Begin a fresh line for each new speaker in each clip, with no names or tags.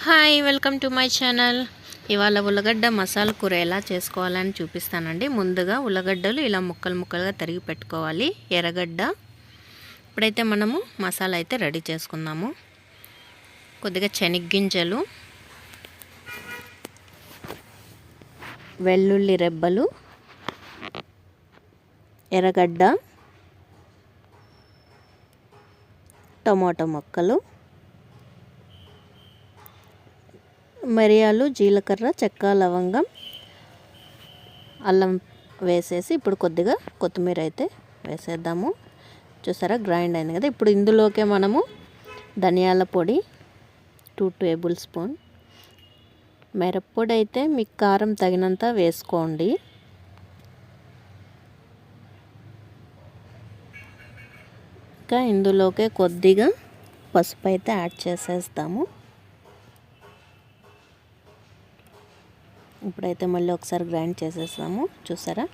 Hi, welcome to my channel. ఇవాళ ఉల్లగడ్డ మసాలా కూర ఎలా చేసుకోవాలని చూపిస్తానండి. ముందుగా ఉల్లగడ్డలు ఇలా ముక్కలు ముక్కలుగా తరిగి పెట్టుకోవాలి. ఎర్రగడ్డ. ఇప్పుడైతే మనము మసాలా అయితే రెడీ చేసుకుందాము. కొద్దిగా శనగ్గింజలు, వెల్లుల్లి రెబ్బలు, ఎర్రగడ్డ, టమాటో ముక్కలు, మిరియాలు, జీలకర్ర, చెక్క, లవంగం, అల్లం వేసేసి ఇప్పుడు కొద్దిగా కొత్తిమీర అయితే వేసేద్దాము. చూసారా, గ్రైండ్ అయింది కదా. ఇప్పుడు ఇందులోకే మనము ధనియాల పొడి 2 టేబుల్ స్పూన్, మిరప్పొడి అయితే మీకు కారం తగినంత వేసుకోండి. ఇంకా ఇందులోకే కొద్దిగా పసుపు అయితే యాడ్ చేసేస్తాము. ఇప్పుడైతే మళ్ళీ ఒకసారి గ్రైండ్ చేసేస్తాము. చూసారా,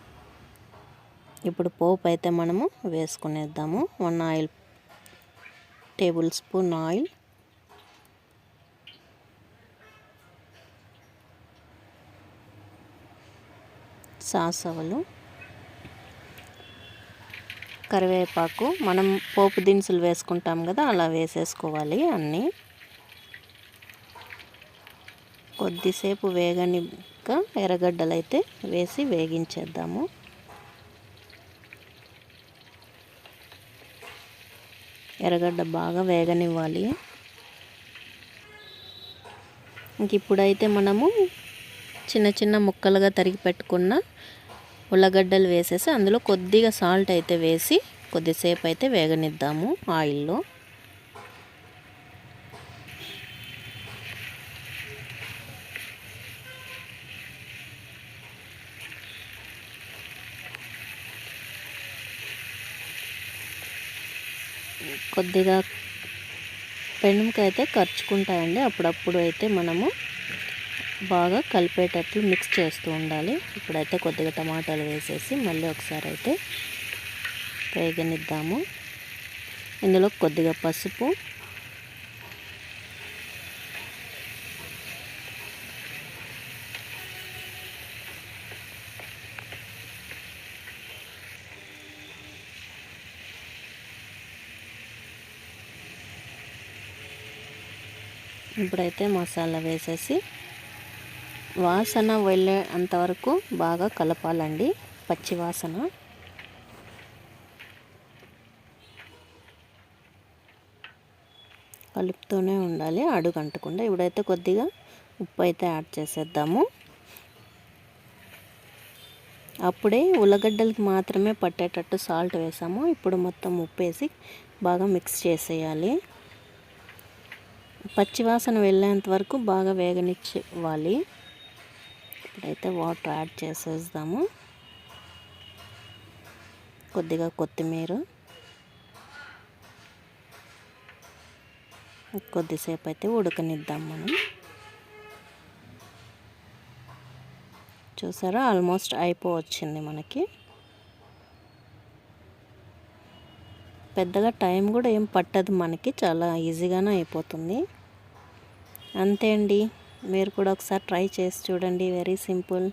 ఇప్పుడు పోపు అయితే మనము వేసుకునేద్దాము. 1 టేబుల్ స్పూన్ ఆయిల్, సాసవలు, కరివేపాకు. మనం పోపు దినుసులు వేసుకుంటాం కదా, అలా వేసేసుకోవాలి అన్నీ. కొద్దిసేపు వేగనిక ఎర్రగడ్డలు అయితే వేసి వేగించేద్దాము. ఎర్రగడ్డ బాగా వేగనివ్వాలి. ఇంక ఇప్పుడైతే మనము చిన్న చిన్న ముక్కలుగా తరిగి పెట్టుకున్న ఉల్లగడ్డలు వేసేసి అందులో కొద్దిగా సాల్ట్ అయితే వేసి కొద్దిసేపు అయితే వేగనిద్దాము ఆయిల్లో. కొద్దిగా పెనుముక అయితే ఖర్చుకుంటాయండి. అప్పుడప్పుడు అయితే మనము బాగా కలిపేటట్లు మిక్స్ చేస్తూ ఉండాలి. ఇప్పుడైతే కొద్దిగా టమాటాలు వేసేసి మళ్ళీ ఒకసారి అయితే వేగనిద్దాము. ఇందులో కొద్దిగా పసుపు, ఇప్పుడైతే మసాలా వేసేసి వాసన వెళ్ళేంతవరకు బాగా కలపాలండి. పచ్చి వాసన. కలుపుతూనే ఉండాలి, అడుగంటకుండా. ఇప్పుడైతే కొద్దిగా ఉప్పు అయితే యాడ్ చేసేద్దాము. అప్పుడే ఉల్లగడ్డలకి మాత్రమే పట్టేటట్టు సాల్ట్ వేసాము. ఇప్పుడు మొత్తం ఉప్పు వేసి బాగా మిక్స్ చేసేయాలి. పచ్చివాసన వెళ్ళేంత వరకు బాగా వేగనివ్వాలి. ఇప్పుడైతే వాటర్ యాడ్ చేసేద్దాము. కొద్దిగా కొత్తిమీర, కొద్దిసేపు అయితే ఉడకనిద్దాం మనం. చూసారా, ఆల్మోస్ట్ అయిపోవచ్చింది మనకి. పెద్దగా టైం కూడా ఏం పట్టదు మనకి, చాలా ఈజీగానే అయిపోతుంది. అంతే అండి, మీరు కూడా ఒకసారి ట్రై చేసి చూడండి. Very simple.